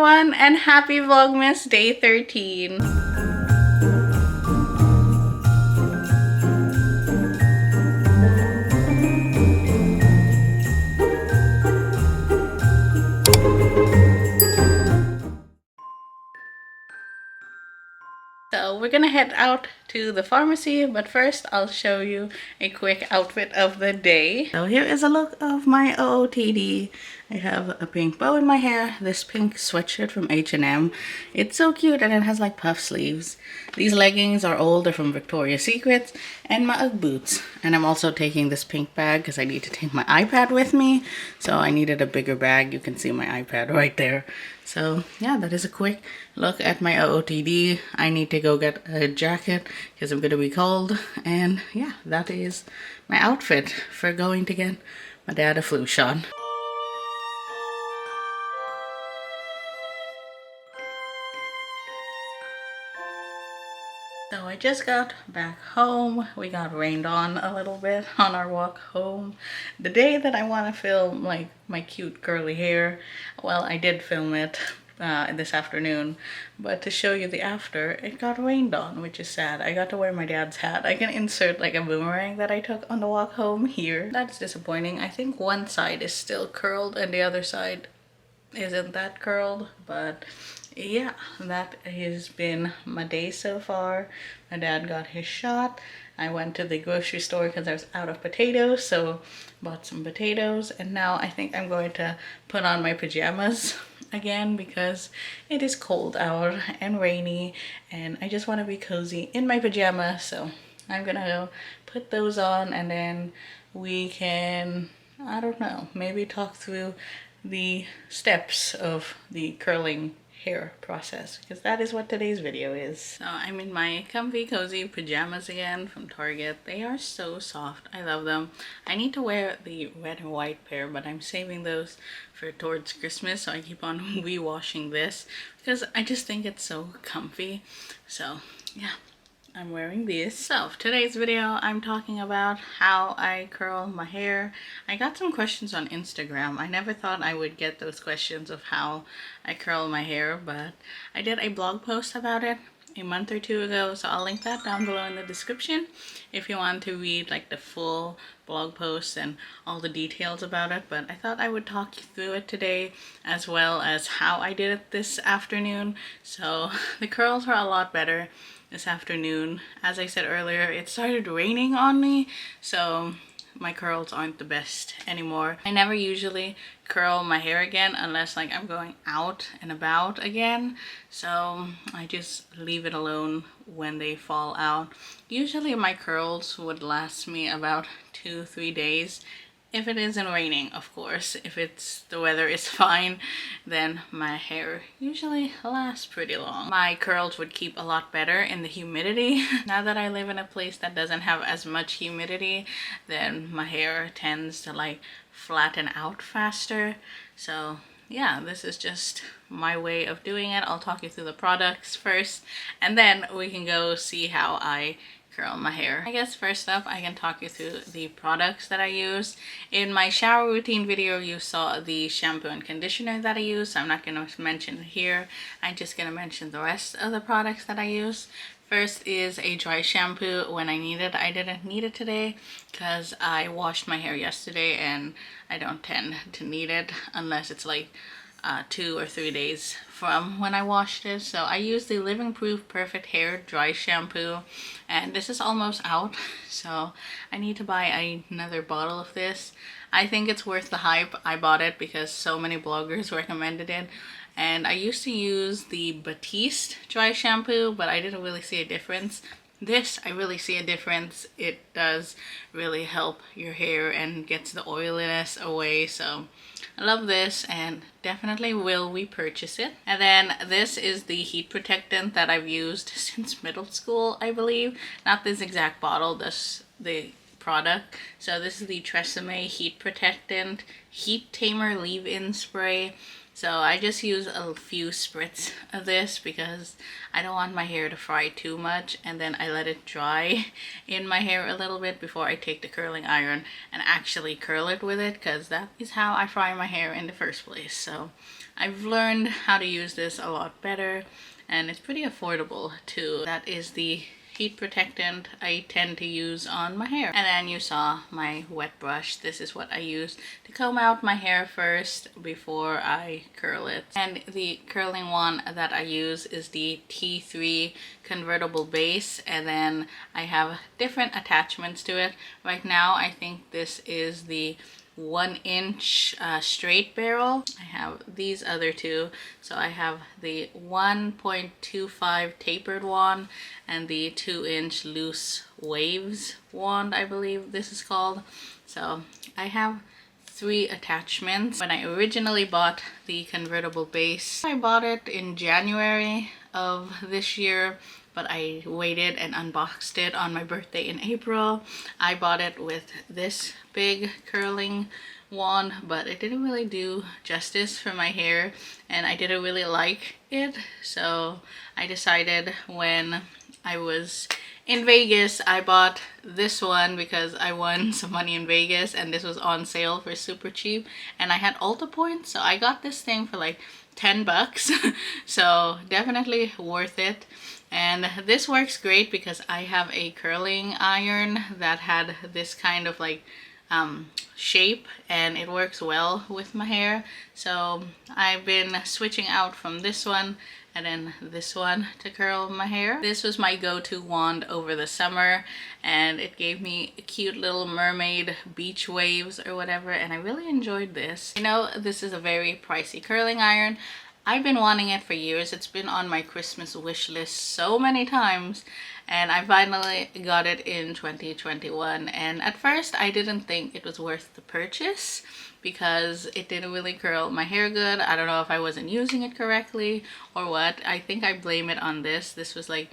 everyone, and happy Vlogmas day 13. So we're gonna head out to the pharmacy, but first I'll show you a quick outfit of the day. So here is a look of my OOTD. I have a pink bow in my hair, this pink sweatshirt from H&M. It's so cute and it has like puff sleeves. These leggings are old, they're from Victoria's Secret, and my Ugg boots. And I'm also taking this pink bag because I need to take my iPad with me. So I needed a bigger bag. You can see my iPad right there. So yeah, that is a quick look at my OOTD. I need to go get a jacket because I'm gonna be cold. And yeah, that is my outfit for going to get my dad a flu shot. So I just got back home. We got rained on a little bit on our walk home. The day that I want to film like my cute curly hair, well, I did film it this afternoon, but to show you the after, it got rained on, which is sad. I got to wear my dad's hat. I can insert like a boomerang that I took on the walk home here. That's disappointing. I think one side is still curled and the other side isn't that curled, but yeah, that has been my day so far. My dad got his shot. I went to the grocery store because I was out of potatoes, so bought some potatoes, and now I think I'm going to put on my pajamas again because it is cold out and rainy and I just want to be cozy in my pajamas. So I'm gonna go put those on and then we can, I don't know, maybe talk through the steps of the curling hair process, because that is what today's video is. So I'm in my comfy cozy pajamas again from Target. They are so soft. I love them. I need to wear the red and white pair, but I'm saving those for towards Christmas, so I keep on re-washing this because I just think it's so comfy. So yeah, I'm wearing these. So for today's video, I'm talking about how I curl my hair. I got some questions on Instagram. I never thought I would get those questions of how I curl my hair, but I did a blog post about it a month or two ago, so I'll link that down below in the description if you want to read like the full blog post and all the details about it. But I thought I would talk you through it today, as well as how I did it this afternoon. So the curls are a lot better this afternoon. As I said earlier, it started raining on me, so my curls aren't the best anymore. I never usually curl my hair again unless like I'm going out and about again, so I just leave it alone when they fall out. Usually my curls would last me about 2-3 days. If it isn't raining, of course. If the weather is fine, then my hair usually lasts pretty long. My curls would keep a lot better in the humidity. Now that I live in a place that doesn't have as much humidity, then my hair tends to like flatten out faster. So yeah, this is just my way of doing it. I'll talk you through the products first, and then we can go see how I curl my hair. I guess first up, I can talk you through the products that I use. In my shower routine video, you saw the shampoo and conditioner that I use, so I'm not going to mention it here. I'm just going to mention the rest of the products that I use. First is a dry shampoo when I need it. I didn't need it today because I washed my hair yesterday and I don't tend to need it unless it's like 2 or 3 days from when I washed it. So I use the Living Proof Perfect Hair Dry Shampoo, and this is almost out, so I need to buy another bottle of this. I think it's worth the hype. I bought it because so many bloggers recommended it, and I used to use the Batiste dry shampoo, but I didn't really see a difference. This, I really see a difference. It does really help your hair and gets the oiliness away, so I love this and definitely will repurchase it. And then this is the heat protectant that I've used since middle school, I believe. Not this exact bottle, this the product. So this is the Tresemme Heat Protectant Heat Tamer Leave-In Spray. So I just use a few spritz of this because I don't want my hair to fry too much, and then I let it dry in my hair a little bit before I take the curling iron and actually curl it with it, because that is how I fry my hair in the first place. So I've learned how to use this a lot better, and it's pretty affordable too. That is the heat protectant I tend to use on my hair. And then you saw my wet brush. This is what I use to comb out my hair first before I curl it. And the curling one that I use is the T3 convertible base, and then I have different attachments to it. Right now I think this is the 1-inch straight barrel. I have these other two. So I have the 1.25 tapered wand and the 2-inch loose waves wand, I believe this is called. So I have 3 attachments. When I originally bought the convertible base, I bought it in January of this year, but I waited and unboxed it on my birthday in April. I bought it with this big curling wand, but it didn't really do justice for my hair and I didn't really like it. So I decided when I was in Vegas, I bought this one because I won some money in Vegas and this was on sale for super cheap and I had Ulta points, so I got this thing for like 10 bucks. So definitely worth it. And this works great because I have a curling iron that had this kind of like shape, and it works well with my hair. So I've been switching out from this one and then this one to curl my hair. This was my go-to wand over the summer and it gave me cute little mermaid beach waves or whatever, and I really enjoyed this. I know this is a very pricey curling iron. I've been wanting it for years. It's been on my Christmas wish list so many times and I finally got it in 2021. And at first I didn't think it was worth the purchase because it didn't really curl my hair good. I don't know if I wasn't using it correctly or what. I think I blame it on this. This was like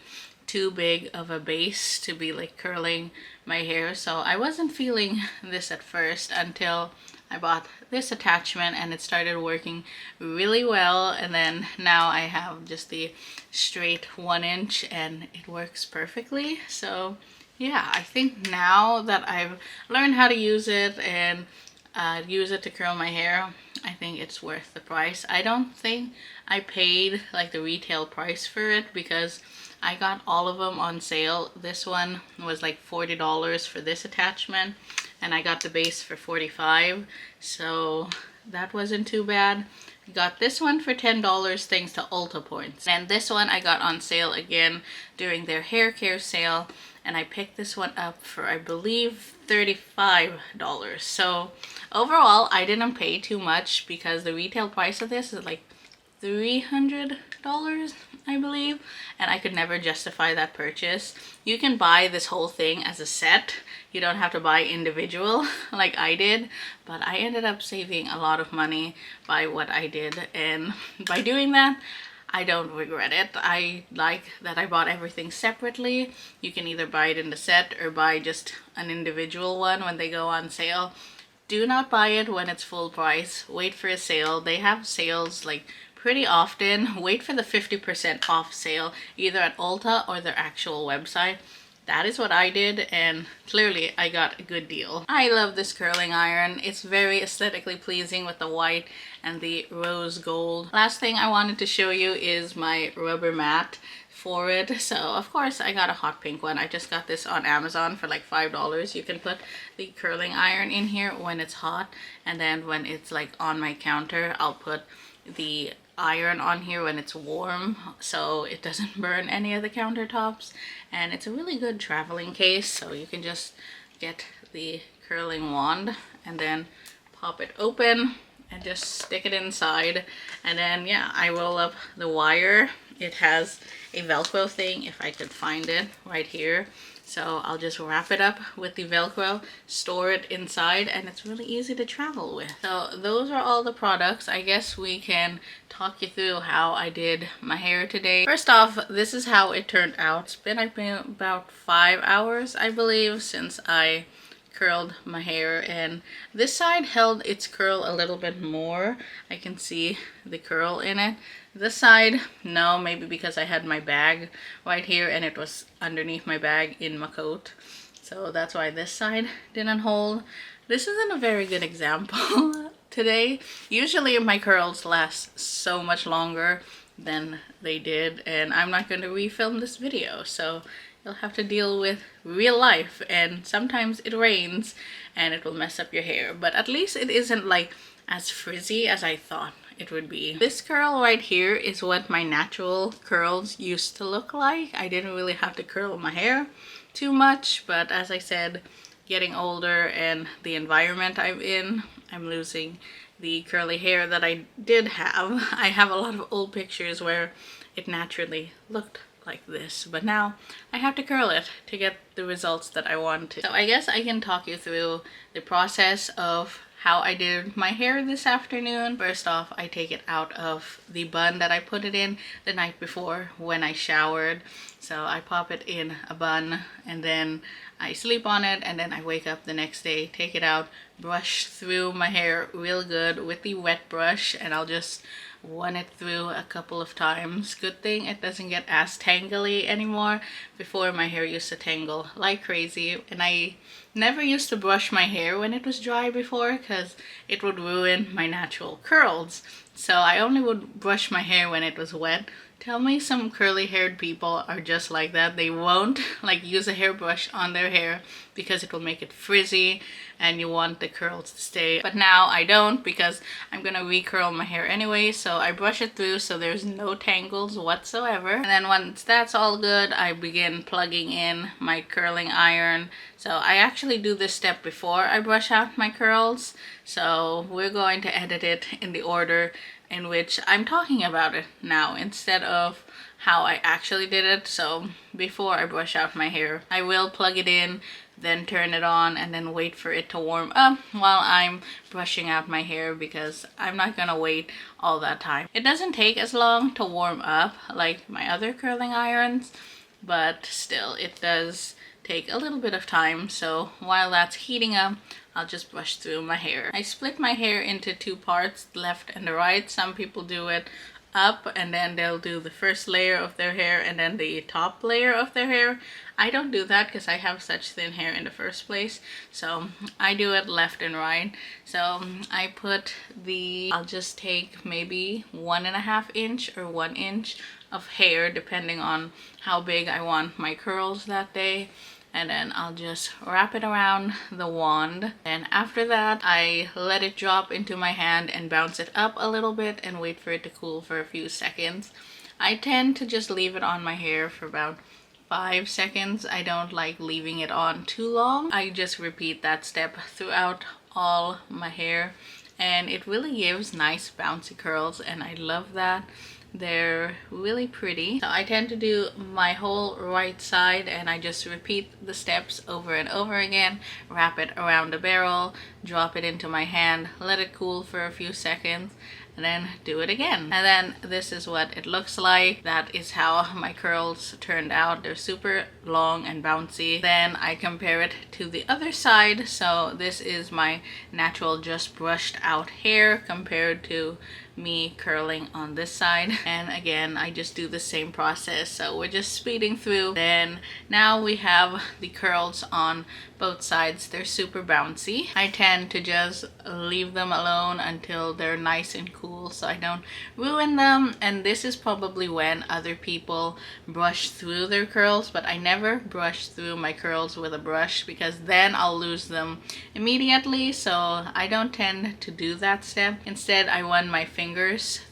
too big of a base to be like curling my hair. So I wasn't feeling this at first until I bought this attachment and it started working really well, and then now I have just the straight 1-inch and it works perfectly. So yeah, I think now that I've learned how to use it and use it to curl my hair, I think it's worth the price. I don't think I paid like the retail price for it because I got all of them on sale. This one was like $40 for this attachment and I got the base for $45, so that wasn't too bad. Got this one for $10 thanks to Ulta points, and this one I got on sale again during their hair care sale, and I picked this one up for I believe $35. So overall I didn't pay too much because the retail price of this is like $300, I believe, and I could never justify that purchase. You can buy this whole thing as a set. You don't have to buy individual like I did, but I ended up saving a lot of money by what I did, and by doing that I don't regret it. I like that I bought everything separately. You can either buy it in the set or buy just an individual one when they go on sale. Do not buy it when it's full price. Wait for a sale. They have sales like pretty often. Wait for the 50% off sale either at Ulta or their actual website. That is what I did, and clearly I got a good deal. I love this curling iron. It's very aesthetically pleasing with the white and the rose gold. Last thing I wanted to show you is my rubber mat for it. So of course I got a hot pink one. I just got this on Amazon for like $5. You can put the curling iron in here when it's hot, and then when it's like on my counter I'll put the iron on here when it's warm so it doesn't burn any of the countertops. And it's a really good traveling case, so you can just get the curling wand and then pop it open and just stick it inside, and then yeah, I roll up the wire. It has a Velcro thing, if I could find it, right here. So I'll just wrap it up with the Velcro, store it inside, and it's really easy to travel with. So those are all the products. I guess we can talk you through how I did my hair today. First off, this is how it turned out. It's been about 5 hours, I believe, since I curled my hair, and this side held its curl a little bit more. I can see the curl in it. This side, no, maybe because I had my bag right here and it was underneath my bag in my coat. So that's why this side didn't hold. This isn't a very good example today. Usually my curls last so much longer than they did, and I'm not going to refilm this video, so you'll have to deal with real life, and sometimes it rains and it will mess up your hair, but at least it isn't like as frizzy as I thought it would be. This curl right here is what my natural curls used to look like. I didn't really have to curl my hair too much, but as I said, getting older and the environment I'm in, I'm losing the curly hair that I did have. I have a lot of old pictures where it naturally looked like this, but now I have to curl it to get the results that I want to. So I guess I can talk you through the process of how I did my hair this afternoon. First off, I take it out of the bun that I put it in the night before when I showered. So I pop it in a bun and then I sleep on it, and then I wake up the next day, take it out, brush through my hair real good with the wet brush, and I'll just run it through a couple of times. Good thing it doesn't get as tangly anymore. Before, my hair used to tangle like crazy, and I never used to brush my hair when it was dry before because it would ruin my natural curls. So I only would brush my hair when it was wet. Tell me some curly haired people are just like that. They won't like use a hairbrush on their hair because it will make it frizzy and you want the curls to stay. But now I don't, because I'm gonna recurl my hair anyway, so I brush it through so there's no tangles whatsoever. And then once that's all good, I begin plugging in my curling iron. So I actually do this step before I brush out my curls, so we're going to edit it in the order in which I'm talking about it now instead of how I actually did it. So before I brush out my hair, I will plug it in, then turn it on, and then wait for it to warm up while I'm brushing out my hair, because I'm not gonna wait all that time. It doesn't take as long to warm up like my other curling irons, but still it does take a little bit of time. So while that's heating up, I'll just brush through my hair. I split my hair into two parts, the left and the right. Some people do it up and then they'll do the first layer of their hair and then the top layer of their hair. I don't do that because I have such thin hair in the first place, so I do it left and right. So I put I'll just take maybe 1.5 inch or 1 inch of hair depending on how big I want my curls that day, and then I'll just wrap it around the wand. And after that, I let it drop into my hand and bounce it up a little bit and wait for it to cool for a few seconds. I tend to just leave it on my hair for about 5 seconds. I don't like leaving it on too long. I just repeat that step throughout all my hair, and it really gives nice bouncy curls, and I love that. They're really pretty. So I tend to do my whole right side and I just repeat the steps over and over again. Wrap it around the barrel, drop it into my hand, let it cool for a few seconds, and then do it again. And then this is what it looks like. That is how my curls turned out. They're super long and bouncy. Then I compare it to the other side. So this is my natural just brushed out hair compared to me curling on this side. And again, I just do the same process. So we're just speeding through. Then now we have the curls on both sides. They're super bouncy. I tend to just leave them alone until they're nice and cool so I don't ruin them. And this is probably when other people brush through their curls, but I never brush through my curls with a brush because then I'll lose them immediately. So I don't tend to do that step. Instead, I run my fingers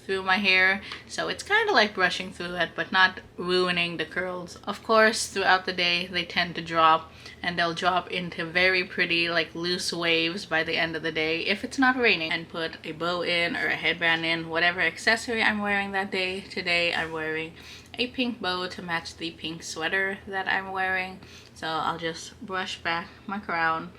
through my hair, so it's kind of like brushing through it but not ruining the curls. Of course, throughout the day they tend to drop, and they'll drop into very pretty like loose waves by the end of the day if it's not raining. And put a bow in or a headband in, whatever accessory I'm wearing that day. Today I'm wearing a pink bow to match the pink sweater that I'm wearing, so I'll just brush back my crown,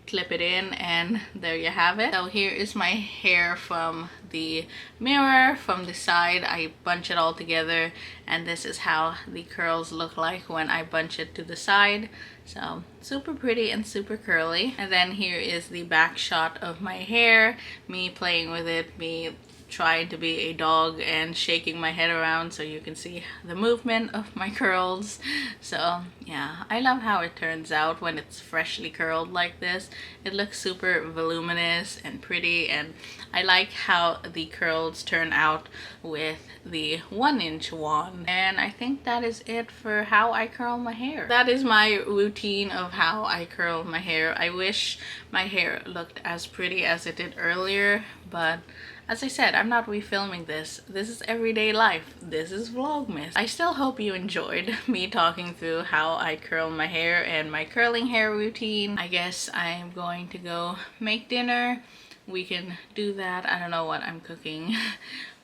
clip it in, and there you have it. So here is my hair from the mirror from the side. I bunch it all together, and this is how the curls look like when I bunch it to the side. So super pretty and super curly. And then here is the back shot of my hair, me playing with it, me trying to be a dog and shaking my head around so you can see the movement of my curls. So yeah, I love how it turns out when it's freshly curled like this. It looks super voluminous and pretty, and I like how the curls turn out with the 1-inch wand. And I think that is it for how I curl my hair. That is my routine of how I curl my hair. I wish my hair looked as pretty as it did earlier, but as I said, I'm not refilming this. This is everyday life. This is Vlogmas. I still hope you enjoyed me talking through how I curl my hair and my curling hair routine. I guess I'm going to go make dinner. We can do that. I don't know what I'm cooking,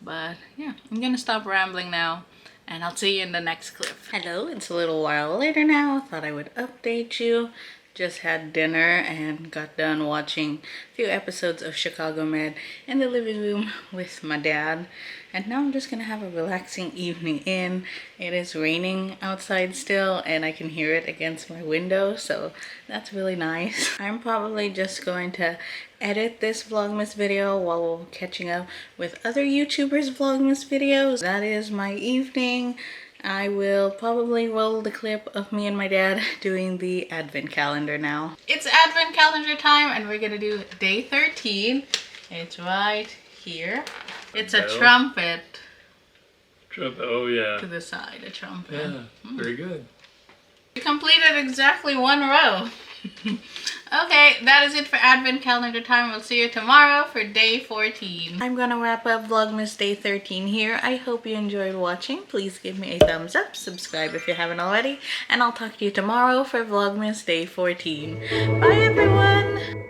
but yeah, I'm gonna stop rambling now, and I'll see you in the next clip. Hello, it's a little while later now. Thought I would update you. Just had dinner and got done watching a few episodes of Chicago Med in the living room with my dad. And now I'm just gonna have a relaxing evening in. It is raining outside still, and I can hear it against my window, so that's really nice. I'm probably just going to edit this Vlogmas video while catching up with other YouTubers' Vlogmas videos. That is my evening. I will probably roll the clip of me and my dad doing the advent calendar now. It's advent calendar time, and we're gonna do day 13. It's right here. It's a trumpet. Trumpet, oh yeah. To the side, a trumpet. Yeah, very good. We completed exactly 1 row. Okay, that is it for advent calendar time. We'll see you tomorrow for day 14. I'm gonna wrap up Vlogmas day 13 here. I hope you enjoyed watching. Please give me a thumbs up, subscribe if you haven't already, and I'll talk to you tomorrow for Vlogmas day 14. Bye everyone!